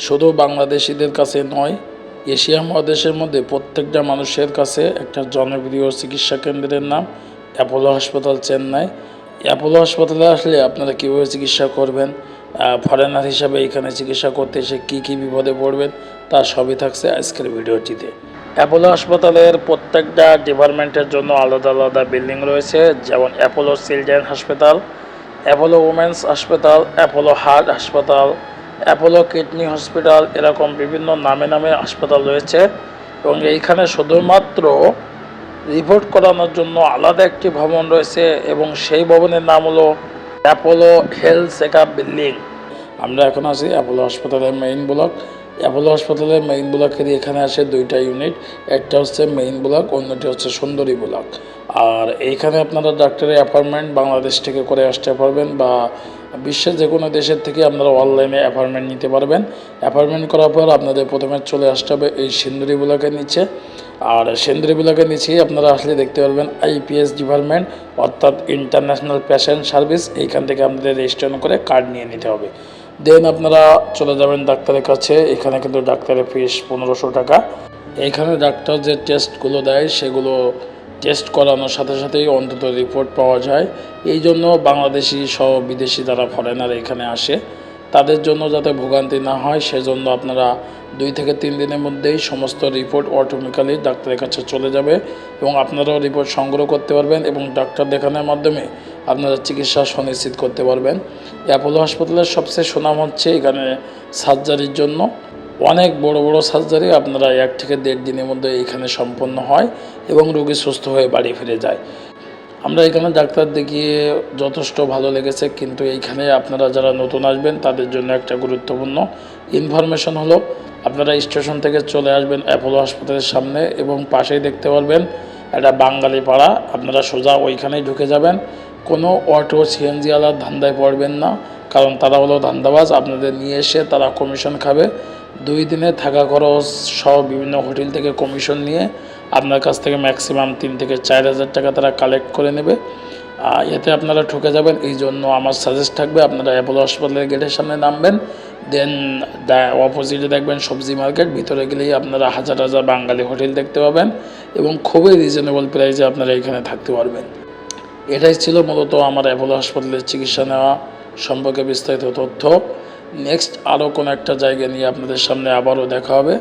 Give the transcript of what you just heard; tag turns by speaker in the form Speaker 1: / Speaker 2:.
Speaker 1: শুধু বাংলাদেশিদের কাছে নয়, এশিয়া মহাদেশের মধ্যে প্রত্যেকটা মানুষের কাছে একটা জনপ্রিয় চিকিৎসা কেন্দ্রের নাম অ্যাপোলো হাসপাতাল, চেন্নাই। অ্যাপোলো হাসপাতালে আসলে আপনারা কীভাবে চিকিৎসা করবেন, ফরেনার হিসাবে এখানে চিকিৎসা করতে এসে কী কী বিপদে পড়বেন, তা সবই থাকছে আজকের ভিডিওটিতে। অ্যাপোলো হাসপাতালের প্রত্যেকটা ডিপার্টমেন্টের জন্য আলাদা আলাদা বিল্ডিং রয়েছে, যেমন অ্যাপোলো চিলড্রেন হাসপাতাল, অ্যাপোলো উমেন্স হাসপাতাল, অ্যাপোলো হার্ট হাসপাতাল, অ্যাপোলো কিডনি হসপিটাল, এরকম বিভিন্ন নামে নামে হাসপাতাল রয়েছে। এবং এইখানে শুধুমাত্র রিপোর্ট করানোর জন্য আলাদা একটি ভবন রয়েছে, এবং সেই ভবনের নাম হলো Apollo health check up building. আমরা এখন আছি অ্যাপোলো হাসপাতালের মেইন ব্লক। অ্যাপোলো হাসপাতালের মেইন ব্লকেরই এখানে আসে দুইটা ইউনিট, একটা হচ্ছে মেইন ব্লক, অন্যটি হচ্ছে সুন্দরী ব্লক। আর এইখানে আপনারা ডাক্তারের অ্যাপয়েন্টমেন্ট বাংলাদেশ থেকে করে আসতে পারবেন, বা বিশ্বের যে কোনো দেশের থেকে আপনারা অনলাইনে অ্যাপয়েন্টমেন্ট নিতে পারবেন। অ্যাপয়েন্টমেন্ট করার পর আপনাদের প্রথমে চলে আসতে হবে এই সিন্দুরি ব্লকের নিচে। আর সিন্দুরি ব্লকের নিচেই আপনারা আসলে দেখতে পারবেন আইপিএস ডিপার্টমেন্ট, অর্থাৎ ইন্টারন্যাশনাল পেশেন্ট সার্ভিস। এইখান থেকে আপনাদের রেজিস্ট্রেশন করে কার্ড নিয়ে নিতে হবে। দেন আপনারা চলে যাবেন ডাক্তারের কাছে। এখানে কিন্তু ডাক্তারের ফিস 1500 টাকা। এইখানে ডাক্তার যে টেস্টগুলো দেয় সেগুলো টেস্ট করানোর সাথে সাথেই অন্তত রিপোর্ট পাওয়া যায়। এই জন্য বাংলাদেশি সহ বিদেশি যারা ফরেনার এখানে আসে তাদের জন্য যাতে ভোগান্তি না হয়, সেজন্য আপনারা 2 থেকে 3 দিনের মধ্যেই সমস্ত রিপোর্ট অটোমেটিক্যালি ডাক্তারের কাছে চলে যাবে, এবং আপনারাও রিপোর্ট সংগ্রহ করতে পারবেন এবং ডাক্তার দেখানোর মাধ্যমে আপনারা চিকিৎসা সুনিশ্চিত করতে পারবেন। অ্যাপোলো হাসপাতালের সবচেয়ে সুনাম হচ্ছে এখানে সার্জারির জন্য। অনেক বড় বড় সার্জারি আপনারা 1 থেকে 1.5 দিনের মধ্যে এখানে সম্পন্ন হয় এবং রোগী সুস্থ হয়ে বাড়ি ফিরে যায়। আমরা এখানে ডাক্তার দেখিয়ে যথেষ্ট ভালো লেগেছে, কিন্তু এইখানে আপনারা যারা নতুন আসবেন তাদের জন্য একটা গুরুত্বপূর্ণ ইনফরমেশন হলো, আপনারা স্টেশন থেকে চলে আসবেন অ্যাপোলো হাসপাতালের সামনে এবং পাশেই দেখতে পারবেন একটা বাঙালি পাড়া। আপনারা সোজা ওইখানেই ঢুকে যাবেন। কোনো অটো সিএনজিওয়ালার ধান্দায় পড়বেন না, কারণ তারা হলো ধান্দাবাজ। আপনাদের নিয়ে এসে তারা কমিশন খাবে। 2 দিনে থাকা খরচ সহ বিভিন্ন হোটেল থেকে কমিশন নিয়ে আপনার কাছ থেকে ম্যাক্সিমাম 3 থেকে 4 হাজার টাকা তারা কালেক্ট করে নেবে। এতে আপনারা ঠকে যাবেন। এই জন্য আমার সাজেস্ট থাকবে আপনারা অ্যাপোলো হাসপাতালের গেটের সামনে নামবেন, দেন অপোজিটে দেখবেন সবজি মার্কেট, ভিতরে গেলেই আপনারা হাজার হাজার বাঙালি হোটেল দেখতে পাবেন এবং খুবই রিজনেবল প্রাইসে আপনারা এখানে থাকতে পারবেন। এটাই ছিল মূলত আমার অ্যাপোলো হাসপাতালের চিকিৎসা নেওয়া সম্পর্কে বিস্তারিত তথ্য। নেক্সট আরও কোনো একটা জায়গা নিয়ে আপনাদের সামনে আবারও দেখা হবে।